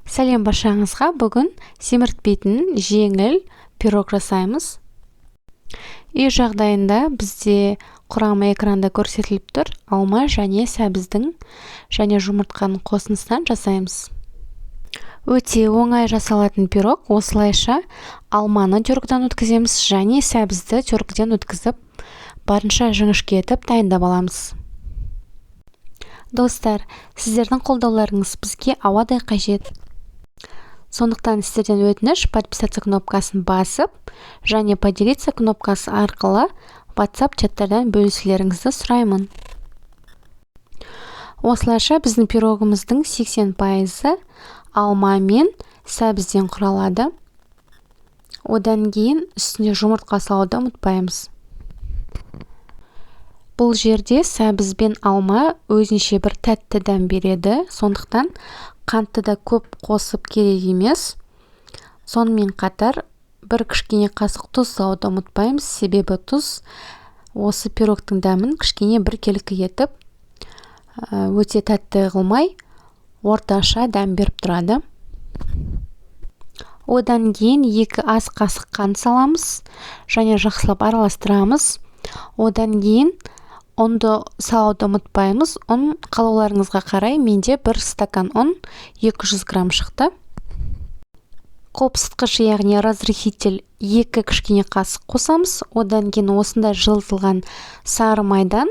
Сәлем баршаңызға, бүгін семіртпейтін жеңіл пирог жасаймыз. Үй жағдайында бізде құрамы экранда көрсетіліп тұр. Алма және сәбіздің және жұмыртқаның қосындысынан жасаймыз. Өте оңай жасалатын пирог. Осылайша алманы тергіден өткіземіз және сәбізді тергіден өткізіп, барынша жіңішке етіп дайындап аламыз. Достар, сіздердің қолдауларыңыз бізге ауадай қажет. Сондықтан сіздерден өтініш подписаться кнопкасын басып, және поделиться кнопкасы арқылы WhatsApp чаттардан бөлісулеріңізді сұраймын. Осылайша біздің пирогымыздың 80% алма мен сәбізден құралады. Одан кейін үстіне жұмыртқа салуды ұмытпаймыз. Бұл жерде сәбіз бен алма өзінше бір тәтті дәм береді, сондықтан қантты да көп қосып керек емес. Сонымен қатар бір кішкене қасық тұз салуды ұмытпаймыз, себебі тұз осы пирогтың дәмін кішкене біркелкі етіп, өте тәтті қылмай, орташа дәм беріп тұрады. Одан кейін 2 ас қасық қант саламыз және жақсылап араластырамыз. Одан кейін ұнды салуды ұмытпаймыз. Ұн қалауларыңызға қарай, менде 1 стакан ұн 200 грамм шықты. Қопсытқыш, яғни разрыхитель 2 кішкене қасық қосамыз. Одан кейін осында жылытылған сары майдан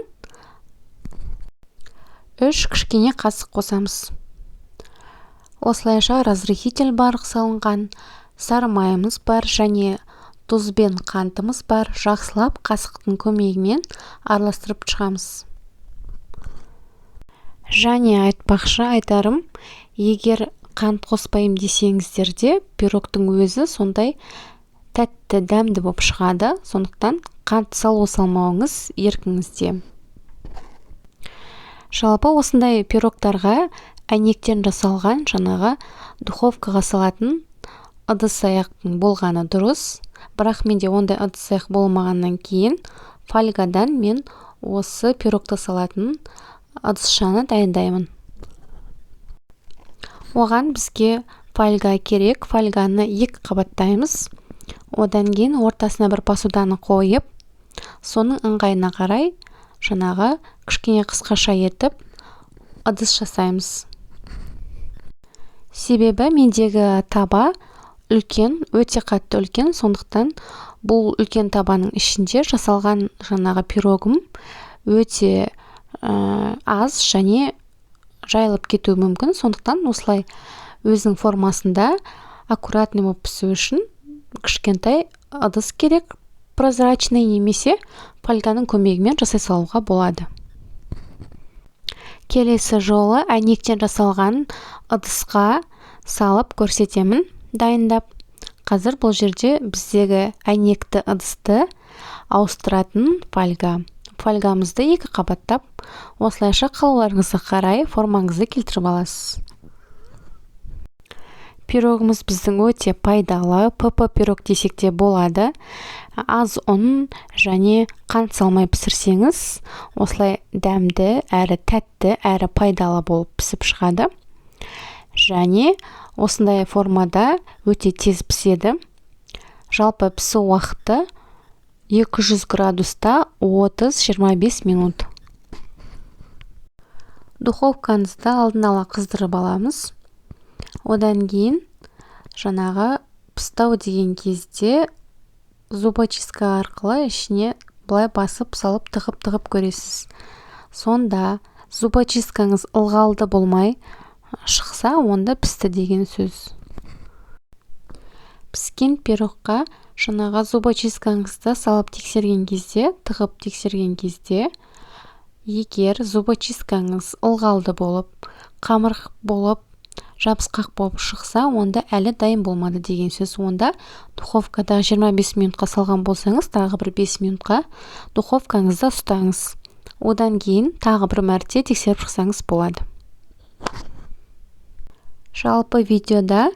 3 кішкене қасық қосамыз. Осылайша разрыхитель барлық салынған, сары майымыз бар және тұз бен қантымыз бар. Жақсылап қасықтың көмегімен араластырып шығамыз. Және айтарым, егер қант қоспайым десеңіздер де, пирогтың өзі сондай тәтті дәмді болып шығады. Сондықтан қант салу-салмауыңыз еркіңізде. Жалпы осындай пирогтарға әйнектен жасалған жаңағы духовкаға салатын ыдыс-аяқтың болғаны дұрыс. Бірақ менде ондай ыдыс-аяқ болмағаннан кейін фольгадан мен осы пирогты салатын ыдысшаны дайындаймын. Оған бізге фольга керек. Фольганы 2 қабаттаймыз. Одан кейін ортасына бір посуданы қойып, соның ыңғайына қарай жаңағы кішкене қысқаша етіп ыдыс жасаймыз. Себебі мендегі таба үлкен, өте қатты үлкен, сондықтан бұл үлкен табаның ішінде жасалған жаңағы пирогым өте аз және жайылып кетуі мүмкін. Сондықтан осылай өзінің формасында аккуратный болып пісу үшін кішкентай ыдыс керек, прозрачный немесе фольганың көмегімен жасай салуға болады. Келесі жолы әйнектен жасалған ыдысқа салып көрсетемін дайындап. Қазір бұл жерде біздегі әйнекті ыдысты ауыстыратын фольга. Фольгамызды 2 қабаттап, осылайша қалауларыңызға қарай формаңызды келтіріп аласыз. Пирогымыз біздің өте пайдалы, ПП пирог десек те болады. Аз ұн және қант салмай пісірсеңіз, осылай дәмді, әрі тәтті, әрі пайдалы болып пісіп шығады. Және осындай формада өте тез піседі. Жалпы пісу уақыты 200 градуста 30-25 минут. Духовкаңызды алдын ала қыздырып аламыз. Одан кейін жаңағы пістау деген кезде зубочистка арқылы ішіне былай басып салып тығып көресіз. Сонда зубочисткаңыз ылғалды болмай шықса, онда пісті деген сөз. Піскен пирогқа жаңағы зубочисткаңызды салып тексерген кезде, тығып тексерген кезде, егер зубочисткаңыз ылғалды болып, қамырық болып, жабысқақ болып шықса, онда әлі дайын болмады деген сөз. Онда духовкада 25 минутқа салған болсаңыз, тағы бір 5 минутқа духовкаңызда ұстаңыз. Одан кейін тағы бір мәрте тексеріп шықсаңыз болады. Жалпы видеода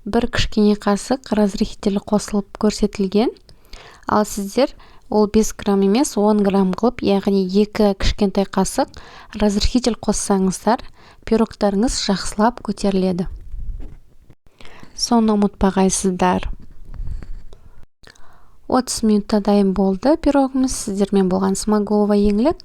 бір кішкене қасық разрыхитель қосылып көрсетілген, ал сіздер ол 5 грамм емес 10 грамм қылып, яғни 2 кішкентай қасық разрыхитель қоссаңыздар, пирогтарыңыз жақсылап көтеріледі. соны ұмытпағайсыздар. 30 минутта дайын болды пирогымыз. Сіздермен болған Смағұлова еңлік.